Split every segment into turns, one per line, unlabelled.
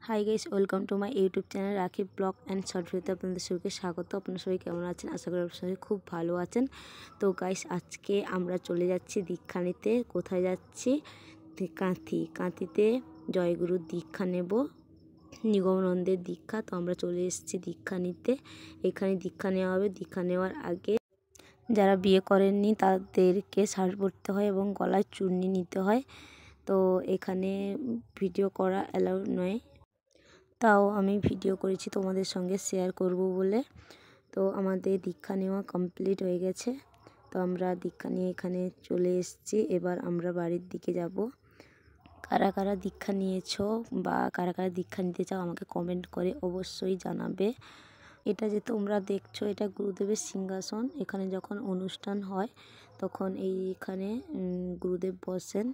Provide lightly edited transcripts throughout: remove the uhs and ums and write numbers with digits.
Hi guys, welcome to my YouTube channel রাখি blog and short ভিডিওতে আপনাদের সবাইকে স্বাগত। আপনারা সবাই কেমন আছেন? আশা করি আপনারা সবাই খুব ভালো আছেন। তো গাইস, আজকে আমরা চলে যাচ্ছি দীক্ষা নিতে। কোথায় যাচ্ছি? কাঁথিতে জয়গুরুর দীক্ষা নেব, নিগমানন্দের দীক্ষা। তো আমরা চলে এসেছি দীক্ষা নিতে। এখানে দীক্ষা নেওয়া হবে। দীক্ষা নেওয়ার আগে যারা বিয়ে করেননি তাদেরকে শাড়ি পরতে হয় এবং গলায় চুন্নি নিতে হয়। তো এখানে ভিডিও করা অ্যালাউ নয়, তাও আমি ভিডিও করেছি তোমাদের সঙ্গে শেয়ার করব বলে। তো আমাদের দীক্ষা নেওয়া কমপ্লিট হয়ে গেছে। তো আমরা দীক্ষা নিয়ে এখানে চলে এসেছি। এবার আমরা বাড়ির দিকে যাব। কারা কারা দীক্ষা নিয়েছো বা কারা কারা দীক্ষা নিতে চাও আমাকে কমেন্ট করে অবশ্যই জানাবে। এটা যে তোমরা দেখছো, এটা গুরুদেবের সিংহাসন। এখানে যখন অনুষ্ঠান হয় তখন এইখানে গুরুদেব বসেন।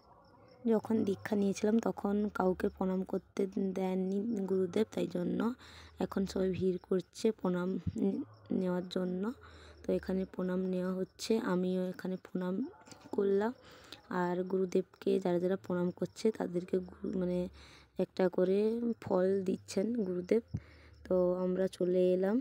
যখন দীক্ষা নিয়েছিলাম তখন কাউকে প্রণাম করতে দেননি গুরুদেব, তাই জন্য এখন সবাই ভিড় করছে প্রণাম নেওয়ার জন্য। তো এখানে প্রণাম নেওয়া হচ্ছে, আমিও এখানে প্রণাম করলাম। আর গুরুদেবকে যারা যারা প্রণাম করছে তাদেরকে একটা করে ফল দিচ্ছেন গুরুদেব। তো আমরা চলে এলাম।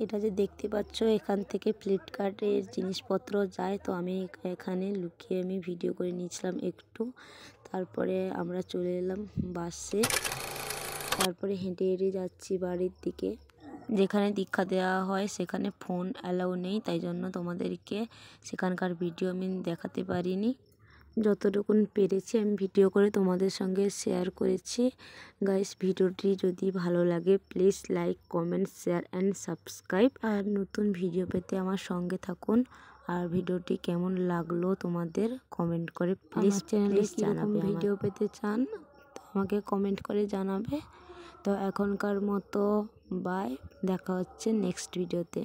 এটা যে দেখতে পাচ্ছ, এখান থেকে ফ্লিপকার্টের জিনিসপত্র যায়। তো আমি এখানে লুকিয়ে ভিডিও করে নিয়েছিলাম একটু। তারপরে আমরা চলে এলাম বাসে। তারপরে হেঁটে হেঁটে যাচ্ছি বাড়ির দিকে। যেখানে দীক্ষা দেওয়া হয় সেখানে ফোন অ্যালাউ নেই, তাই জন্য তোমাদেরকে সেখানকার ভিডিও আমি দেখাতে পারিনি। যতটুকুন পেরেছি আমি ভিডিও করে তোমাদের সঙ্গে শেয়ার করেছি। গাইস, ভিডিওটি যদি ভালো লাগে please like, comment, share and subscribe. আর নতুন ভিডিও পেতে আমার সঙ্গে থাকুন। আর ভিডিওটি কেমন লাগলো তোমাদের কমেন্ট করে প্লিজ চ্যানেলে কীরকম ভিডিও পেতে চান আমাকে কমেন্ট করে জানাবে। তো এখনকার মতো বাই, দেখা হচ্ছে নেক্সট ভিডিওতে।